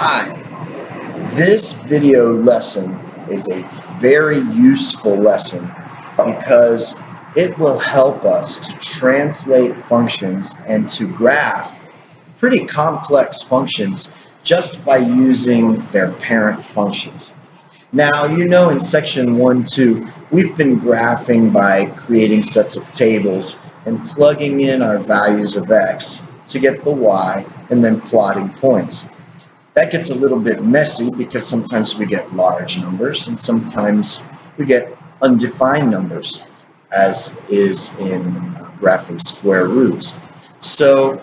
Hi, this video lesson is a very useful lesson because it will help us to translate functions and to graph pretty complex functions just by using their parent functions. Now, you know in section 1, 2, we've been graphing by creating sets of tables and plugging in our values of x to get the y and then plotting points. That gets a little bit messy because sometimes we get large numbers and sometimes we get undefined numbers, as is in graphing square roots. So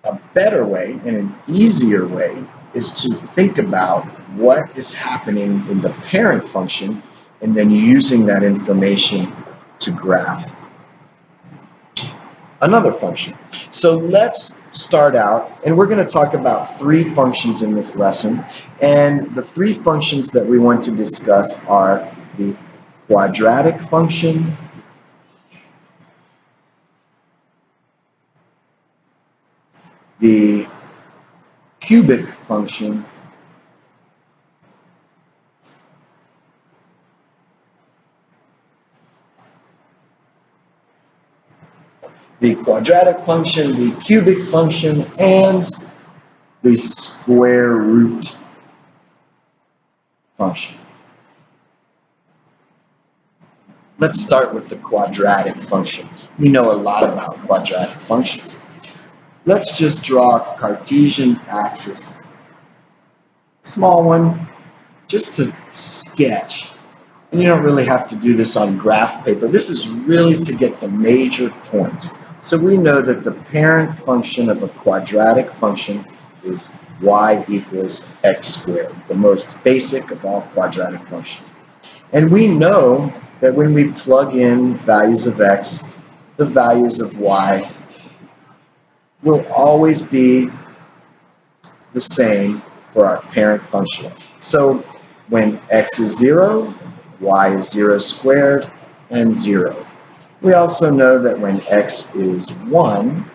a better way and an easier way is to think about what is happening in the parent function and then using that information to graph another function. So let's start out, and we're going to talk about three functions in this lesson, and the three functions that we want to discuss are the quadratic function, the cubic function, the quadratic function, the cubic function, and the square root function. Let's start with the quadratic function. We know a lot about quadratic functions. Let's just draw a Cartesian axis, small one, just to sketch. And you don't really have to do this on graph paper. This is really to get the major points. So we know that the parent function of a quadratic function is y equals x squared, the most basic of all quadratic functions. And we know that when we plug in values of x, the values of y will always be the same for our parent function. So when x is 0, y is 0 squared, and 0. We also know that when x is 1,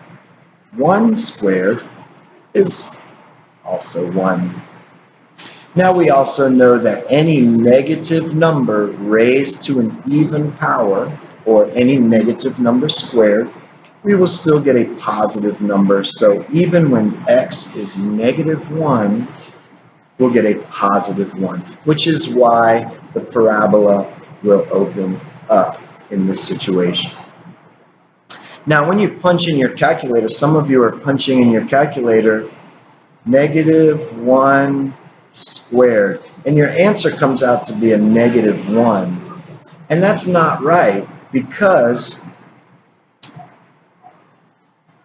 1 squared is also 1. Now we also know that any negative number raised to an even power, or any negative number squared, we will still get a positive number. So even when x is -1, we'll get a positive 1, which is why the parabola will open up in this situation. Now, when you punch in your calculator, some of you are punching in your calculator -1 squared, and your answer comes out to be a -1. And that's not right, because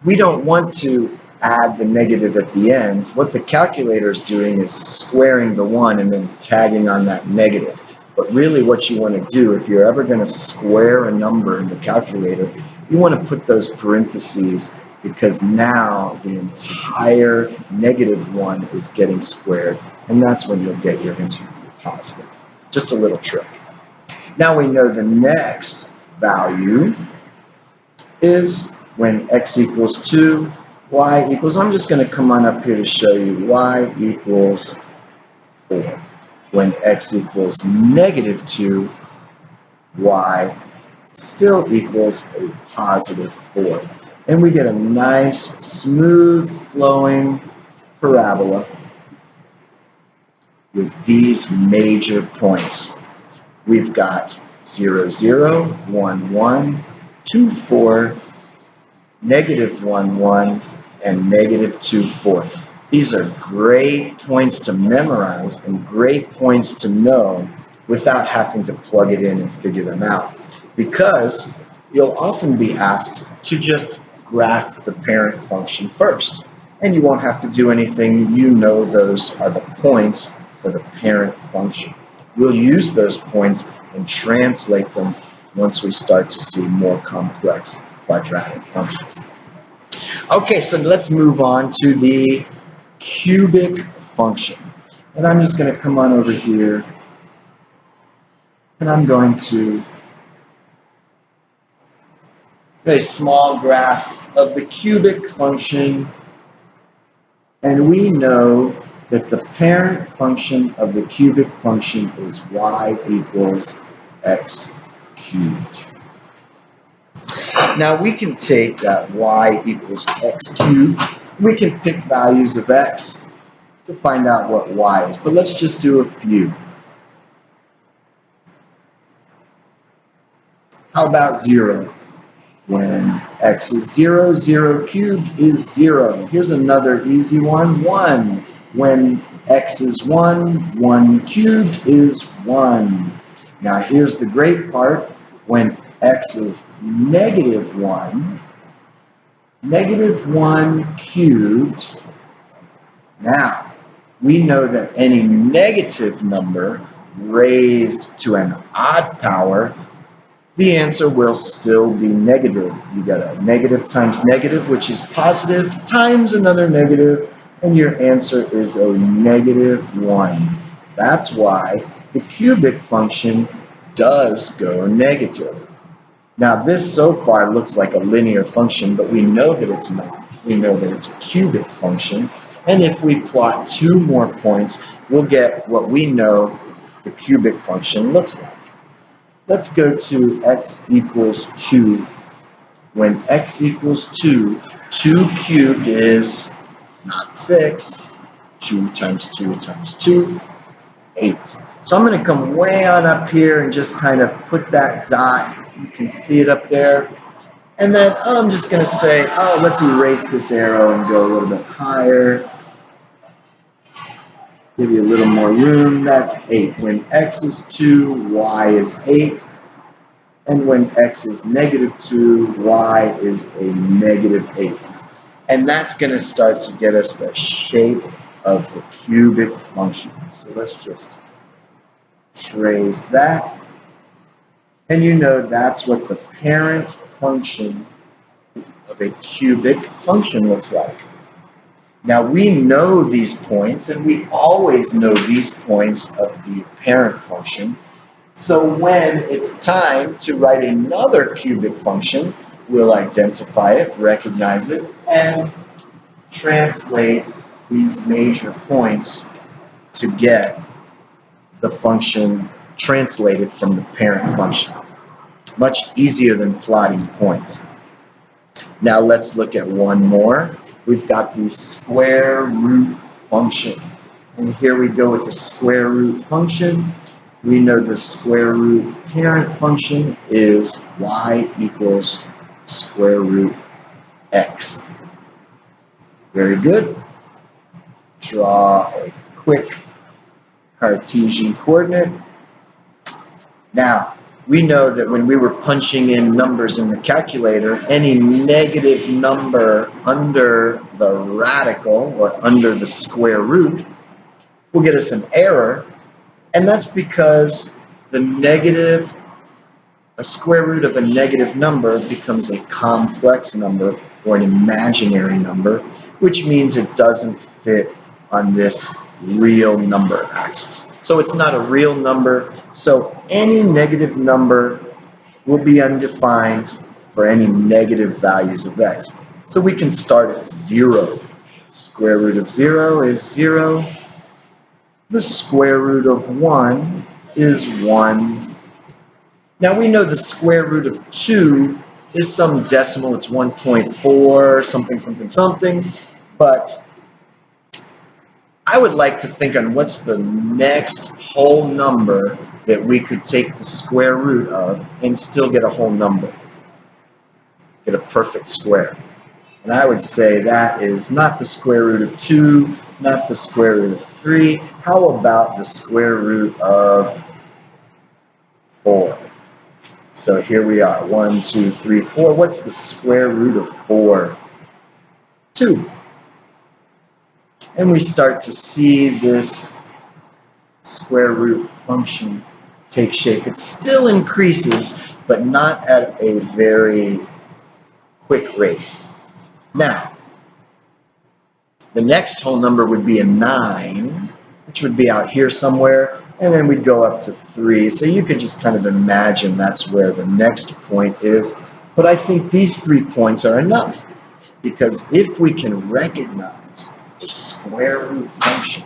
we don't want to add the negative at the end. What the calculator is doing is squaring the 1 and then tagging on that negative. But really what you want to do, if you're ever going to square a number in the calculator, you want to put those parentheses, because now the entire -1 is getting squared, and that's when you'll get your answer positive. Just a little trick. Now we know the next value is when x equals 2, y equals, I'm just going to come on up here to show you, y equals 4. When x equals -2, y still equals a positive 4. And we get a nice, smooth flowing parabola with these major points. We've got 0, 0, 1, 1, 2, 4, -1, 1, and -2, 4. These are great points to memorize and great points to know without having to plug it in and figure them out, because you'll often be asked to just graph the parent function first, and you won't have to do anything. You know those are the points for the parent function. We'll use those points and translate them once we start to see more complex quadratic functions. Okay, so let's move on to the cubic function. And I'm just going to come on over here, and I'm going to a small graph of the cubic function, and we know that the parent function of the cubic function is y equals x cubed. Now we can take that y equals x cubed, we can pick values of x to find out what y is, but let's just do a few. How about 0? When x is 0, 0 cubed is 0. Here's another easy one, 1. When x is 1, 1 cubed is 1. Now here's the great part. When x is negative 1, negative 1 cubed. Now, we know that any negative number raised to an odd power, the answer will still be negative. You got a negative times negative, which is positive, times another negative, and your answer is a negative 1. That's why the cubic function does go negative. Now this so far looks like a linear function, but we know that it's not. We know that it's a cubic function, and if we plot 2 more points, we'll get what we know the cubic function looks like. Let's go to x equals 2. When x equals 2, 2 cubed is not 6. 2 times 2 times 2, 8. So I'm going to come way on up here and just kind of put that dot. You can see it up there. And then I'm just going to say, oh, let's erase this arrow and go a little bit higher. Give you a little more room. That's 8. When x is 2, y is 8. And when x is negative 2, y is a negative 8. And that's going to start to get us the shape of the cubic function. So let's just trace that. And you know that's what the parent function of a cubic function looks like. Now we know these points, and we always know these points of the parent function. So when it's time to write another cubic function, we'll identify it, recognize it, and translate these major points to get the function translated from the parent function. Much easier than plotting points. Now let's look at one more. We've got the square root function. And here we go with the square root function. We know the square root parent function is y equals square root x. Very good. Draw a quick Cartesian coordinate. Now, we know that when we were punching in numbers in the calculator, any negative number under the radical or under the square root will get us an error, and that's because a square root of a negative number becomes a complex number or an imaginary number, which means it doesn't fit on this real number axis. So it's not a real number, so any negative number will be undefined for any negative values of x. So we can start at 0. Square root of 0 is 0. The square root of 1 is 1. Now we know the square root of 2 is some decimal, it's 1.4 something something something, but I would like to think on what's the next whole number that we could take the square root of and still get a whole number, get a perfect square. And I would say that is not the square root of 2, not the square root of 3. How about the square root of 4? So here we are, 1, 2, 3, 4. What's the square root of 4? 2. And we start to see this square root function take shape. It still increases, but not at a very quick rate. Now, the next whole number would be a 9, which would be out here somewhere, and then we'd go up to 3. So you could just kind of imagine that's where the next point is. But I think these 3 points are enough, because if we can recognize a square root function,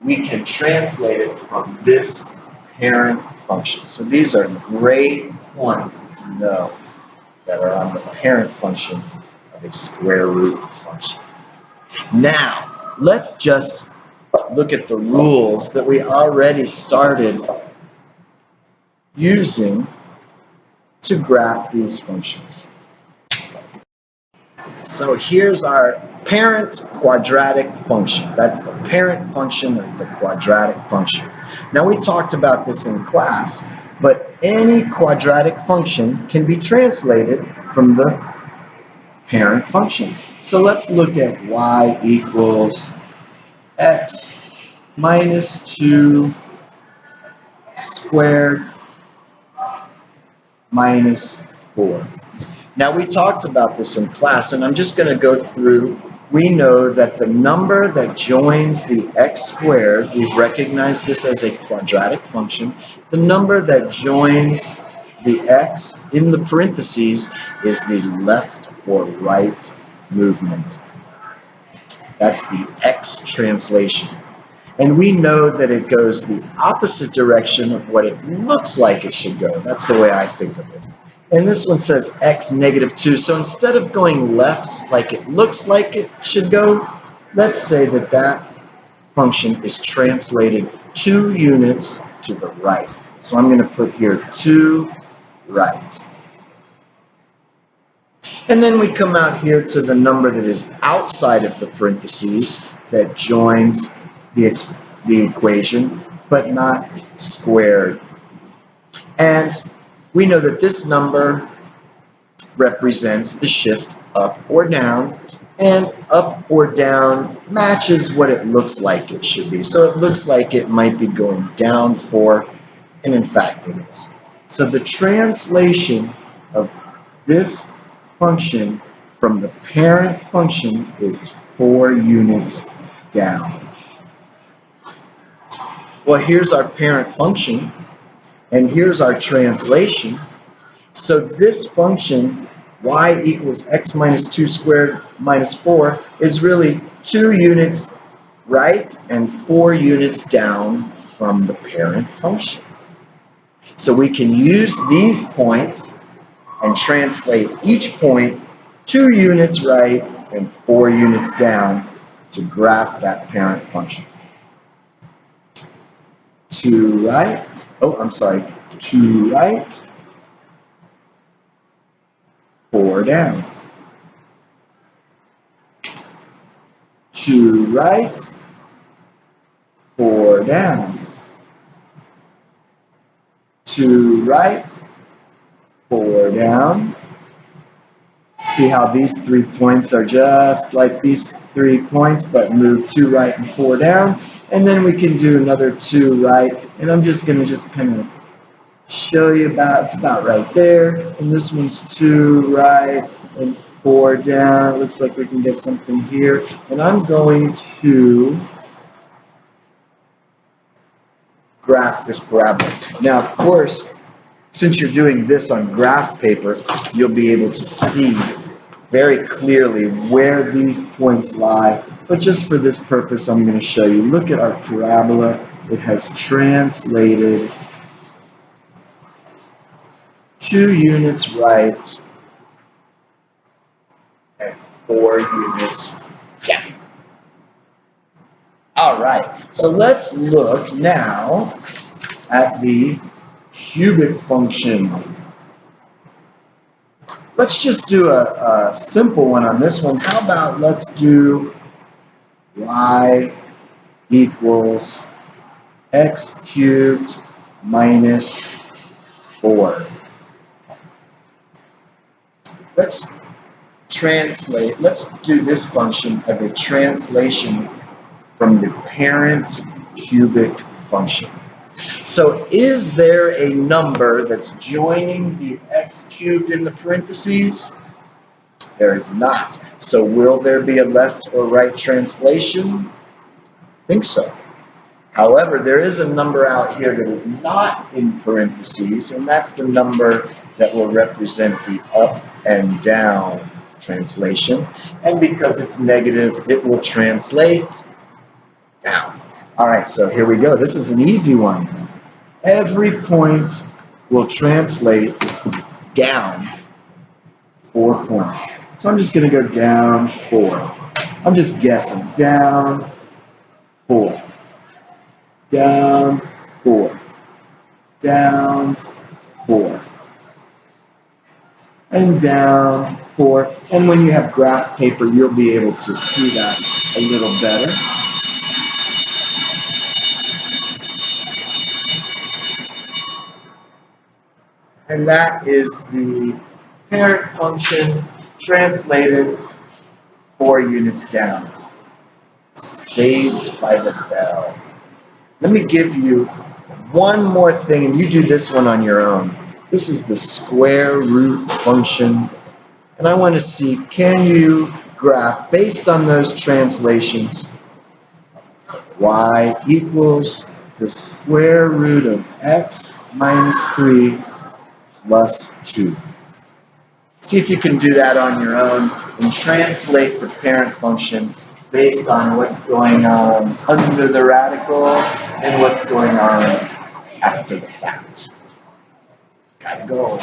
we can translate it from this parent function. So these are great points to know that are on the parent function of a square root function. Now, let's just look at the rules that we already started using to graph these functions. So here's our parent quadratic function. That's the parent function of the quadratic function. Now we talked about this in class, but any quadratic function can be translated from the parent function. So let's look at y equals x minus 2 squared minus 4. Now we talked about this in class, and I'm just going to go through. We know that the number that joins the x squared, we've recognized this as a quadratic function. The number that joins the x in the parentheses is the left or right movement. That's the x translation. And we know that it goes the opposite direction of what it looks like it should go. That's the way I think of it. And this one says x negative 2. So instead of going left like it looks like it should go, let's say that that function is translated 2 units to the right. So I'm going to put here 2 right. And then we come out here to the number that is outside of the parentheses that joins the equation, but not squared. And we know that this number represents the shift up or down, and up or down matches what it looks like it should be. So it looks like it might be going down 4, and in fact it is. So the translation of this function from the parent function is 4 units down. Well, here's our parent function, and here's our translation. So this function, y equals x minus 2 squared minus 4, is really 2 units right and 4 units down from the parent function. So we can use these points and translate each point 2 units right and 4 units down to graph that parent function. 2 right, 2 right, 4 down. 2 right, 4 down. 2 right, 4 down. See how these 3 points are just like these 3 points, but move 2 right and 4 down. And then we can do another 2 right, and I'm just going to kind of show you it's about right there. And this one's 2 right and 4 down. It looks like we can get something here. And I'm going to graph this parabola. Now, of course, since you're doing this on graph paper, you'll be able to see very clearly where these points lie. But just for this purpose, I'm going to show you. Look at our parabola. It has translated 2 units right and 4 units down. All right, so let's look now at the cubic function. Let's just do a simple one on this one. How about let's do y equals x cubed minus 4. Let's do this function as a translation from the parent cubic function. So is there a number that's joining the x cubed in the parentheses? There is not. So will there be a left or right translation? I think so. However, there is a number out here that is not in parentheses, and that's the number that will represent the up and down translation. And because it's negative, it will translate down. All right, so here we go. This is an easy one. Every point will translate down 4 points. So I'm just going to go down 4. I'm just guessing. Down 4. Down 4. Down 4. And down 4. And when you have graph paper, you'll be able to see that a little better. And that is the parent function translated 4 units down. Saved by the bell. Let me give you one more thing, and you do this one on your own. This is the square root function. And I want to see, can you graph, based on those translations, y equals the square root of x minus 3 plus 2. See if you can do that on your own and translate the parent function based on what's going on under the radical and what's going on after the fact. Gotta go.